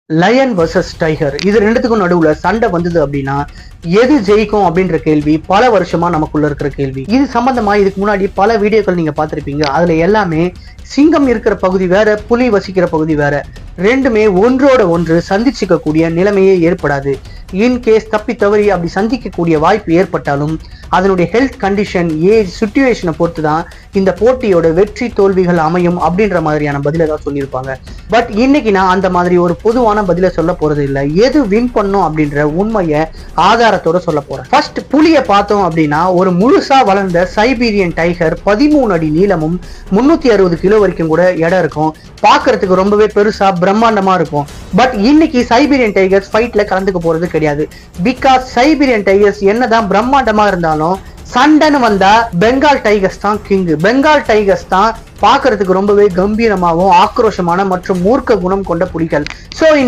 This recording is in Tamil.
லயன் வர்சஸ் டைகர் இது ரெண்டுத்துக்கும் நடுவுல சண்டை வந்தது அப்படின்னா எது ஜெயிக்கும் அப்படின்ற கேள்வி பல வருஷமா நமக்குள்ள இருக்கிற கேள்வி. இது சம்பந்தமா இதுக்கு முன்னாடி பல வீடியோக்கள் நீங்க பார்த்திருப்பீங்க. அதுல எல்லாமே சிங்கம் இருக்கிற பகுதி வேற, புலி வசிக்கிற பகுதி வேற, ரெண்டுமே ஒன்றோட ஒன்று சந்திச்சுக்க கூடிய நிலைமையே ஏற்படாது. இன்கேஸ் தப்பி தவறி அப்படி சந்திக்கக்கூடிய வாய்ப்பு ஏற்பட்டாலும் அதனுடைய ஹெல்த் கண்டிஷன், ஏஜ், சிச்சுவேஷனை பொறுத்து தான் இந்த போட்டியோட வெற்றி தோல்விகள் அமையும் அப்படின்ற மாதிரியான பதில தான் சொல்லியிருப்பாங்க. பட் இன்னைக்கு நான் அந்த மாதிரி ஒரு பொதுவான பதில சொல்ல போறது இல்லை. எது வின் பண்ணும் அப்படின்ற உண்மையை ஆதாரத்தோட சொல்ல போறேன். ஃபர்ஸ்ட் புலியை பார்த்தோம் அப்படின்னா ஒரு முழுசா வளர்ந்த சைபீரியன் டைகர் 13 அடி நீளமும் 360 கிலோ வரைக்கும் கூட இடம் இருக்கும். பாக்குறதுக்கு ரொம்பவே பெருசா பிரம்மாண்டமா இருக்கும். பட் இன்னைக்கு சைபீரியன் டைகர்ஸ் ஃபைட்ல கலந்துக்க போறது கிடையாது. பிகாஸ் சைபீரியன் டைகர்ஸ் என்னதான் பிரம்மாண்டமா இருந்தாலும் சண்டைன்னு வந்தா பெங்கால் டைகர்ஸ் தான் கிங். பெங்கால் டைகர்ஸ் தான் பாக்குறதுக்கு ரொம்பவே கம்பீரமாகவும் ஆக்ரோஷமான மற்றும் மூர்க்க குணம் கொண்ட புலிகள். சோ இன்னைக்கு